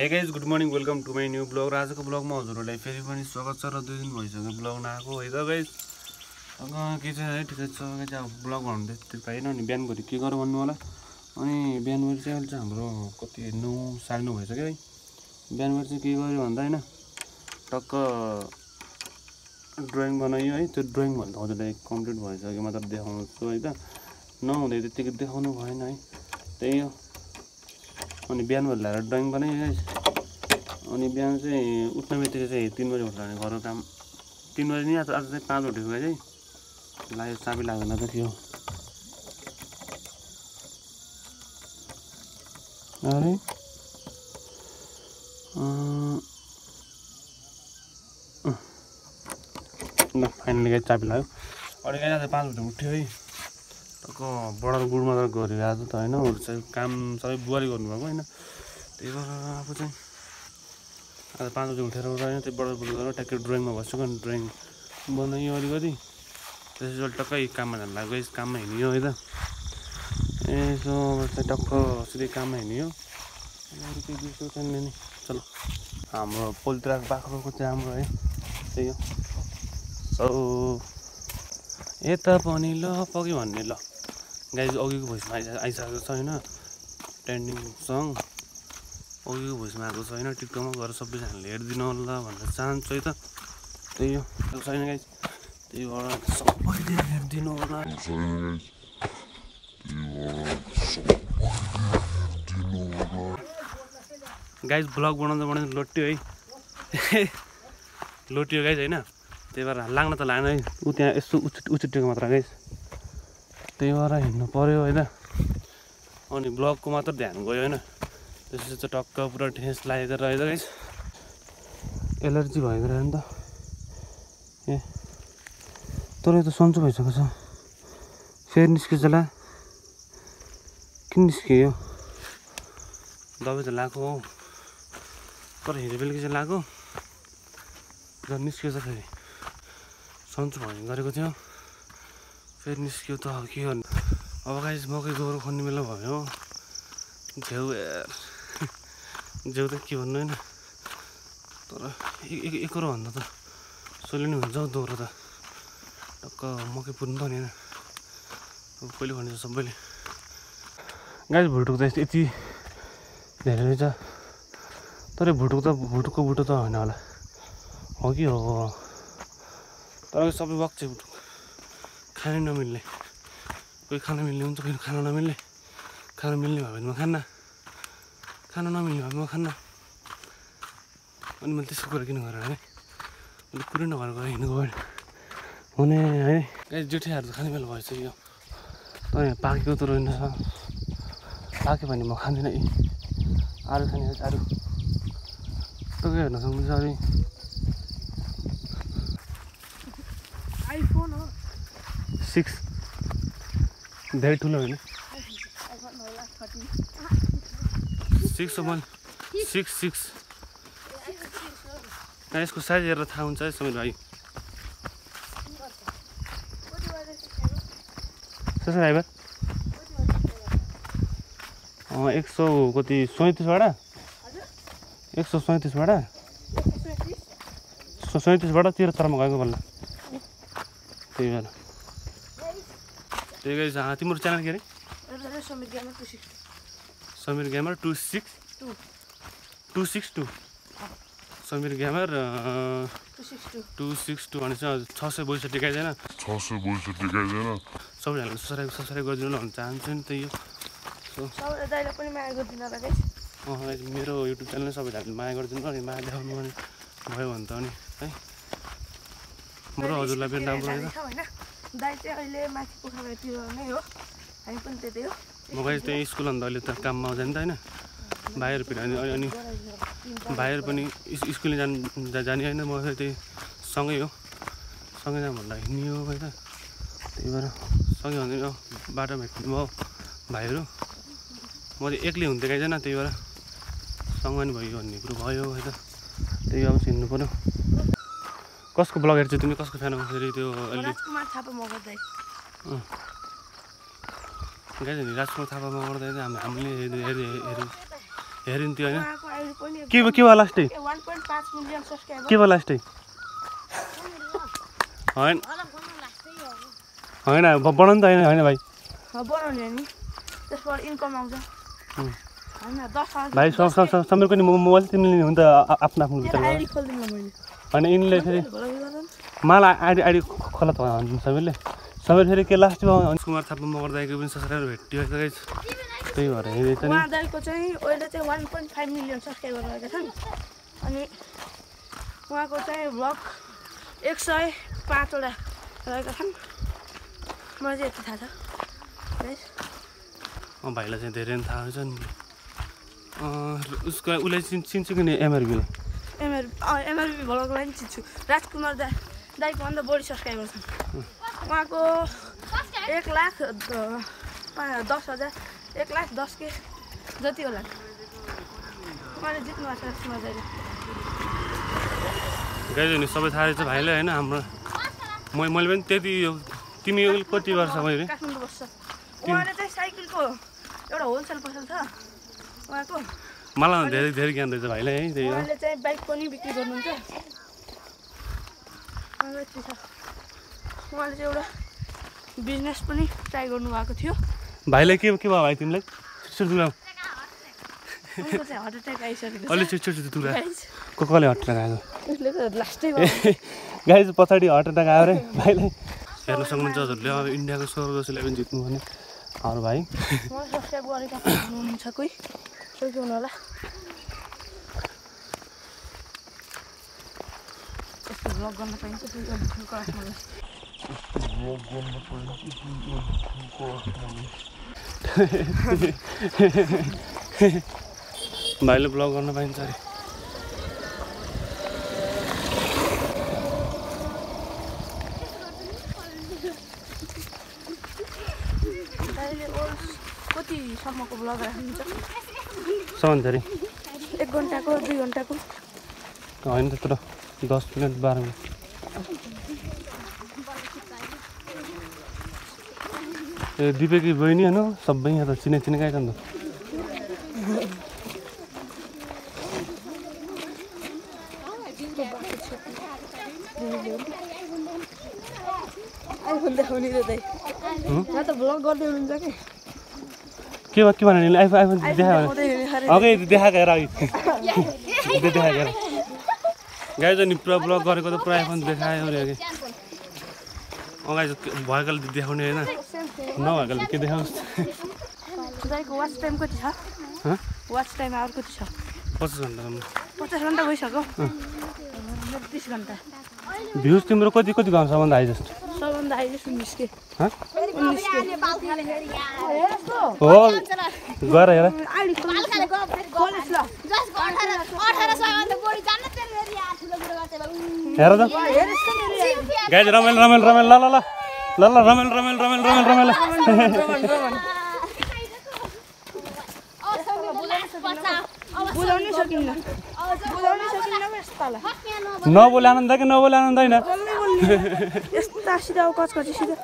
हे guys good morning welcome to my new blog र आजको ब्लगमा हजुरहरूलाई फेरि पनि स्वागत छ र 2 दिन भइसक्यो ब्लग नआएको है त गाइज के चाहिँ है ठिकै छ चाहिँ अब ब्लग भन्नु त्यति पाएन अनि बिहानभरि के गर भन्नु होला अनि बिहानभरि चाहिँ अहिले चाहिँ हाम्रो कति 9 साढे 9 भइसक्यो है बिहानभरि चाहिँ के गर्यो भन्दा हैन टक्क ड्रइङ बनायो है त्यो ड्रइङ भन्दा हजुरलाई कम्प्लिट भइसक्यो मतलब देखाउँछु है त नहुँदै त्यतिकै देखाउनु भएन है त्यही हो अनि बिहानभरि ल्याएर ड्रइङ बनाएँ गाइस अनि बिहान चाहिँ उठ्ने बित्तिकै चाहिँ 3 बजे उठ्दा घरको काम 3 बजे नि आज चाहिँ 5 उठेको गाइस है लाग्यो चाबी लाग्दैन त के हो अरे ल फाइनली गाइस चाबी लाग्यो अनि गाइस आज 5 बजे उठ्यो है टक्क बडा गुड मदर गऱ्यो आज त हैन अरु चाहिँ काम सबै बुवाले गर्नुभएको हैन त्यही भएर आफू चाहिँ आज 5 बजे उठेर गयो त्यो बडा गुड गरेर ट्याक्कै ड्रइङमा बस्छु अनि ड्रइङ बनायो अलिकति त्यसपछि टक्कै काममा जान लाग्यो यस काममा हिँड्यो है त यसो चाहिँ टक्क सिधै काममा हिँड्यो अरु केही दिसो छैन नि चलो हाम्रो पोल्ट्राको बाख्रोको चाहिँ हाम्रो है त्यही हो सो यता पनि ल पग्यो भन्ने ल गाइज अघिको भोइसमा आइसकेको छ हैन ट्रेन्डिङ सङ अघिको भोइसमा आएको छ हैन टिकटकमा गएर सबैजनाले हेरिदिनु होला भनेर चाहन्छु है त त्यही हो त्यो छैन गाइज त्यही भएर सबैले हेरिदिनु होला गाइज ब्लग बनाउँदा लोट्यो है लोट्यो गाइज हैन त्यही भएर लाग्न त लाग्न है उ त्यहाँ यसो उछुटेको मात्र गाइस त्यही भएर हिँड्नु पर्यो है त अनि ब्लगको मात्र ध्यान गयो हैन त्यसपछि चाहिँ टक्क पुरा ठेस लागेको रहेछ गाइस एलर्जी भएको रह्यो नि त ए तर यो त सन्चो भइसकेको छ फेरि निस्केछ ला किन निस्कियो दबाई त लगाएको हौ तर हिजो बेलुकी चाहिँ लगाएको जब निस्कियो त फेरि सन्चो भन्ने गरेको थियो फेरि निस्क्यो त के गर्नु अब गाइस मकै गोरु खन्ने बेला भयो झेउ झेउ त के भन्नु हैन तर एकरो भन्दा त सोले नि हुन्छ दोहोरो त टक्क मकै पुर्नु त नि हैन अब कहिले खन्छ सबैले गाइस भुटुक त यति धेरै रहेछ तर भुटुकको बुटो त होइन होला हो कि हो तर सबै वक चाहिँ खानै नमिल्ने कोही खान मिल्ने हुन्छ कोही खान नमिल्ने खान मिल्ने भयो भने म खान्न खान नमिल्ने भयो भने म खान्न अनि मैले त्यसको कुरा किन गरेर है मैले कुरै नगरेर गएर हिँड्नु गयो हुने है गाइस जेठीहरू त खाने बेला भएछ यो तर यहाँ पाकेको त रहेन पाक्यो भने म खाँदिनँ है आलु खाने आलु तपाईँ हेर्न सक्नुहुन्छ अरे iPhone हो 6 धेरै ठुलो होइन 6 हो मैले 6 यसको साइज हेरेर थाहा हुन्छ है समीर भाइ सब्सक्राइबर 100 कति 37 बाट 137 बाट 37 बाट 73 मा गएको बल्ल त्यही भएर त्यही गाइस तिम्रो च्यानल के अरे समीर ग्यामर 262 समीर ग्यामर 262 भने चाहिँ 662 गाइस हैन 662 गाइस हैन सबैजनाले सब्स्क्राइब गरिदिनु भन्न चाहन्छु नि त्यही हो सो सबैजनाले पनि माया गरिदिनु होला गाइस मेरो युट्युब च्यानलले सबैजनाले माया गरिदिनु अनि माया देखाउनु भने भयो भने त अनि है हाम्रो हजुरलाई पनि राम्रो होइन दाइ चाहिँ अहिले माथि पोखरातिर नै हो हामी पनि त्यतै हो म गाइस त्यही स्कुल अन्त अहिले त काममा जाने त हैन भाइहरू पनि अनि भाइहरू पनि स्कुलले जाने होइन म त्यही सँगै हो सँगै जाऊँ भन्दा हिँड्ने हो है त त्यही भएर सँगै भन्दै बाटोमा भेट्नु भयो भाइहरू म चाहिँ एक्लै हुन्थेँ गाइस हैन त्यही भएर सँगै नि भयो भन्ने कुरो भयो है त त्यही अब हिँड्नु पर्यो कसको ब्लग हेर्छौ तिमी कसको फ्यान हो फेरि त्यो अलि राजकुमार थापा मगर दाइ गाइस नि राजकुमार थापा मगर दाइ हामीले हेरिन्थ्यो होइन उहाँको आइडी पनि के भयो लास्टै 1.5 मिलियन सब्स्क्राइबर के भयो लास्टै होइन होइन बनाउनु त होइन भाइ बनाउने नि त्यसबाट इन्कम आउँछ होइन 10,000 भाइ समीरको नि मोबाइल तिमीले हुन्छ आफ्नो आफ्नो भित्र आइडी खोलिदिनु मैले होइन यिनले फेरि भलो गरेर मलाई आइडी खोला त समीरले समीर फेरि के लास्टमा अनिश कुमार थापा मगर दाइको पनि सब्सक्राइबर भेटियो गाइस त्यही भएर हेरेको नि उहाँ दाइको चाहिँ अहिले चाहिँ 1.5 मिलियन सब्स्क्राइबर रहेका छन् अनि उहाँको चाहिँ भ्लग 105 वटा रहेका छन् मलाई चाहिँ यति थाहा छ गाइस भाइलाई चाहिँ धेरै नै थाहा छ नि उसको उसलाई चिन्छु कि नि एमआरबीलाई एमआरबी भ्लगलाई पनि चिन्छु राजकुमार दाइको भन्दा बढी सब्सक्राइबर छन् उहाँको 1,10,000 1,10,000 जति होला उहाँले जित्नु भएको छ राजकुमार दाइले गाइज नि सबै थाहा रहेछ भाइलाई होइन हाम्रो मैले पनि त्यति तिमी कति वर्ष मैले काठमाडौँ बस्छ उहाँले चाहिँ साइकलको एउटा होलसेल पसल छ उहाँको मलाई धेरै धेरै ज्ञान रहेछ भाइलाई है त्यही हो उहाँले चाहिँ बाइक पनि बिक्री गर्नुहुन्छ उहाँले चाहिँ एउटा बिजनेस पनि ट्राई गर्नुभएको थियो भाइलाई के भयो भाइ तिमीलाई छिटो उनको चाहिँ हार्ट एट्याक आइसकेको छ अलि छिटो तुला गाइस कसले हार्ट एट्याक आयो उसले त लास्टै गाइज पछाडि हार्ट एट्याक आयो रे भाइलाई हेर्न सक्नुहुन्छ हजुरले अब इन्डियाको 16 पनि जित्नु भने हाम्रो भाइ मलाई सब्सक्राइब गरेका हुनुहुन्छ कोही सोध्नु होला यस्तो भ्लग गर्न पाइन्छ भाइले ब्लग गर्न पाइन्छ अरे कतिसम्मको भ्लग राख्नुहुन्छ सम्झरी 1 घन्टाको 2 घन्टाको होइन त्यत्रो 10 मिनट 12 मिनट ए दिपेकी बहिनी होइन सबै यहाँ त चिनेकै छ नि त आइफोन देखाउने रे दाइ यहाँ त भ्लग गर्दै हुनुहुन्छ कि के भने आइफोन देखायो अघि देखाएको हेर अघि देखाएको हेर गाई त नि पुरा ब्लग गरेको त पुरा आइफोन देखायो अरे अघि अगाडि भएकोले देखाउने होइन नभएकोले के देखाउँछ दाइको वाच टाइम कति छ वाच टाइम आवर कति छ 50 घन्टा 50 घन्टा भइसक्यो 30 घन्टा भ्युज तिम्रो कति गाउँछ भन्दा आइ जस्तो सबभन्दा हाई जस्तो 19K हो गएर हेर हेर त गाइज रमाइलो ल रमाइलो बुझाउनै सकिन्न नबोले आनन्द कि नबोले आनन्द होइन यस्ता सिधा कचकची सिधा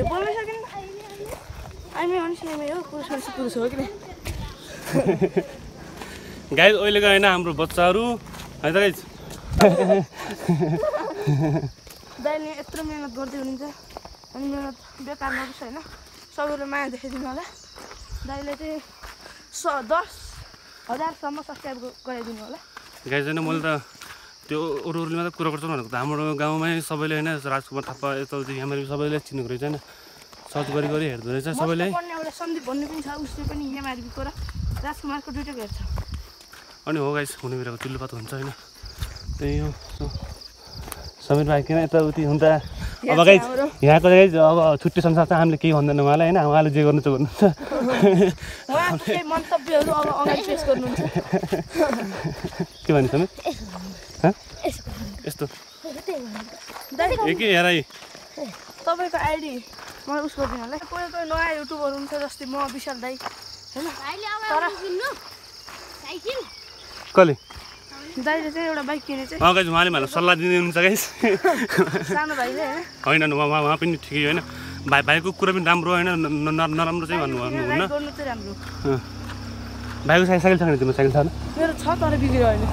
बोल्नै सकिन्न आइमै अनिसिमै हो पुरुष हो कि गाइज अहिलेको होइन हाम्रो बच्चाहरू है त गाइज दाइले यत्रो मिहिनेत गर्दै हुनुहुन्छ अनि मिहिनेत बेकार नहोस् होइन सबैले माया देखाइदिनु होला दाइले चाहिँ 10,000सम्म सब्सक्राइब गराइदिनु होला गाइज होइन मैले त त्यो अरूले मात्रै कुरा गर्छु भनेको त हाम्रो गाउँमै सबैले होइन राजकुमार थापा यताउति यहाँ सबैले चिनेको रहेछ होइन सर्च गरी हेर्दो रहेछ सबैले पढ्ने एउटा सन्दीप भन्ने पनि छ उसले पनि एमआरबीको र राजकुमारको दुइटैको हेर्छ अनि हो गाइस हुने बेलाको तुल्यपात हुन्छ होइन त्यही हो समीर भाइ किन यताउति हुन्छ अब गाइस यहाँको गाइस अब छुट्टी संसार चाहिँ हामीले केही भन्दैन उहाँलाई होइन उहाँले जे गर्नु चाहिँ गर्नुहुन्छ मन्तव्यहरू अब अगाडि पेश गर्नुहुन्छ के भन्नु समीर यस्तो के हेर तपाईँको आइडी मलाई उस गरिदिनु होला कोही नयाँ युट्युबर हुन्छ जस्तै म विशाल दाइ होइन कसले दाइले चाहिँ एउटा बाइक किने चाहिँ गाइस उहाँले मलाई सल्लाह दिनुहुन्छ गाइस सानो भाइले होइन उहाँ पनि ठिकै होइन भाइको कुरा पनि राम्रो होइन नराम्रो चाहिँ भन्नुहुन्न गर्नु चाहिँ राम्रो भाइको साइकल छ नि तिम्रो साइकल छैन मेरो छ तर बिग्रियो अहिले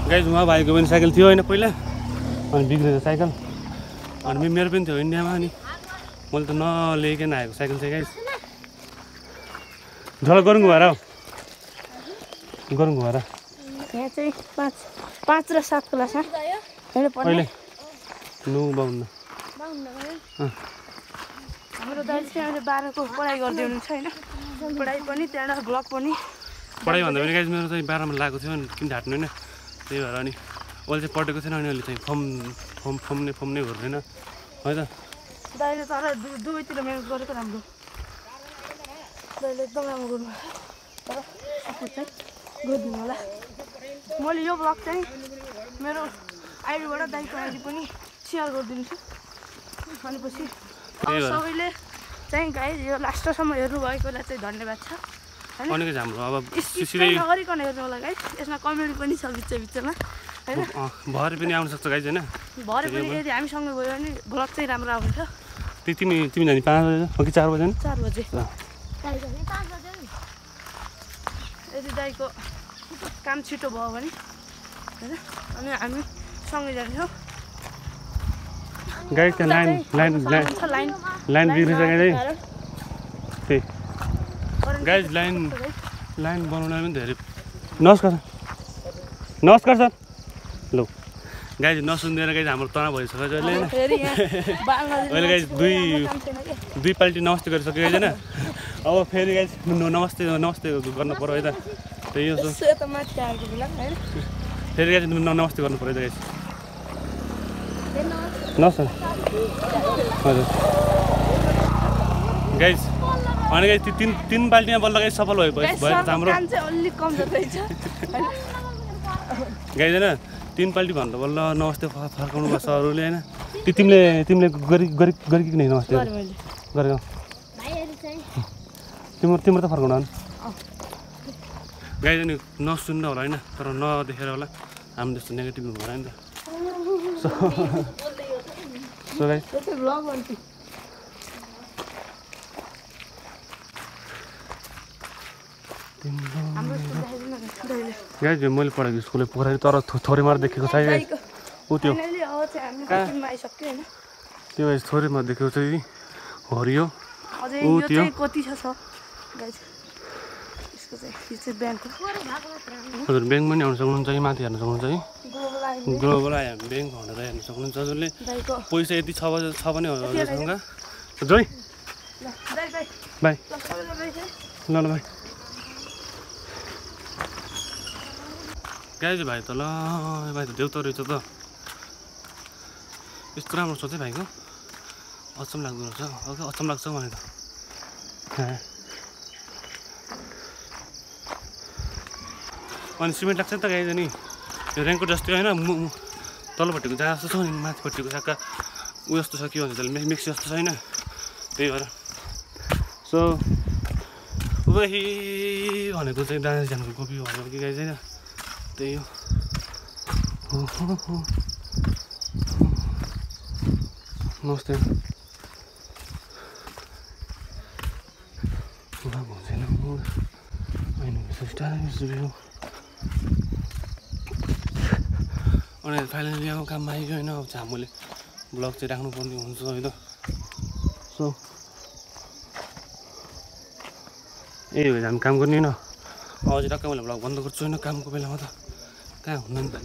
गाइज उहाँ भाइको पनि साइकल थियो होइन पहिला अनि बिग्रेको साइकल अनि मेरो पनि थियो इन्डियामा अनि मैले त नलिइकन आएको साइकल चाहिँ गाइज झल गरुङको भएर गरुङको भएर यहाँ चाहिँ 5 र 7 क्लास अहिले 9 52 हाम्रो दाइले चाहिँ अहिले 12 को पढाइ गर्दै हुनुहुन्छ होइन पढाइ पनि त्यहाँबाट ब्लग पनि पढाइ भन्दा पनि गाइज मेरो चाहिँ 12 मा लागेको थियो अनि किन ढाट्नु होइन त्यही भएर अनि अहिले चाहिँ पढेको थिएन अनि अहिले चाहिँ फर्म नै गर्दैन है त दाइले तर दुवैतिर मेहनत गरेको राम्रो दाइले एकदम राम्रो गर्नु तर सपोर्ट चाहिँ गरिदिनु होला मैले यो ब्लग चाहिँ मेरो आइडीबाट दाइको आइडी पनि सेयर गरिदिन्छु अनि पछि सबैले चाहिँ गाइज यो लास्टसम्म हेर्नु भएकोलाई चाहिँ धन्यवाद छ अनि के हाम्रो अब सिधै नगरिकन हेर्नु होला गाइज यसमा कमेन्ट पनि छ बिचमा हैन भरे पनि आउन सक्छ गाइज हैन भरे पनि यदि हामीसँग गयो भने ब्लग चाहिँ राम्रो आउँछ तिमी जाने 5 बजे हो कि 4 बजे 4 बजे यदि दाइको काम छिटो भयो भने हैन अनि हामी सँगै जान्छौँ गाइज त्यहाँ लाइन बिग्रिन्छ गाइज त्यही गाइज लाइन बनाउन पनि धेरै नमस्कार सर ल गाइज नसुनिदिएर गाइज हाम्रो तनाव भइसक्यो अहिले अहिले गाइज दुई पाल्टी नमस्ते गरिसक्यो गाइज होइन अब फेरि गाइज नमस्ते गर्नु पर्यो है त त्यही हो फेरि गाइज नमस्ते गर्नु पर्यो त गाइज नमस्ते हजुर गाइज अनि गाइज तीन बाल्टीमा बल्ल गाइज सफल भयो हाम्रो गाइज होइन 3 पाल्टी भन्दा बल्ल नमस्ते फर्काउनु पर्छ अरूले होइन तिमीले गरि कि नै नमस्ते गरेको तिम्रो त फर्काउनु हो गाइज अनि नसुन्दा होला होइन तर नदेखेर होला हामी जस्तो नेगेटिभ हुनु होला नि त सो गाइज गाइज मैले पढेको स्कुल पोखरी तर थोरै मात्र देखेको छ गाइज ऊ त्यो त्यो गाइज थोरै मात्र देखेको छ हरियो ऊ त्यो हजुर ब्याङ्क पनि आउनु सक्नुहुन्छ कि माथि हेर्न सक्नुहुन्छ है ग्लोबल आयो ब्याङ्क भनेर हेर्न सक्नुहुन्छ हजुरले पैसा यति छ भने हजुरसँग जोइ बाई ल भाइ गाइज भाइ त ल भाइ त देउता रहेछ त यस्तो राम्रो छ है भाइको अचम्म लाग्दो रहेछ अचम्म लाग्छ भने त अनि सिमेन्ट लाग्छ नि त गाइज अनि यो रेनको जस्तै होइन तल्लोपट्टिको जहाँ जस्तो छ नि माथिपट्टिको साका ऊ जस्तो छ के भन्छ त्यसले मिक्स जस्तो छैन त्यही भएर सो वही भनेको चाहिँ डान्स जानुको कपी भनेको कि गाइज होइन त्यही हो नमस्ते अनि फाइनली अब काममा आइगयो होइन अब चाहिँ हामीले ब्लग चाहिँ राख्नुपर्ने हुन्छ है त सो ए हामी काम गर्ने होइन अब चाहिँ टक्कै मैले भ्लग बन्द गर्छु होइन कामको बेलामा त कहाँ हुँदैन त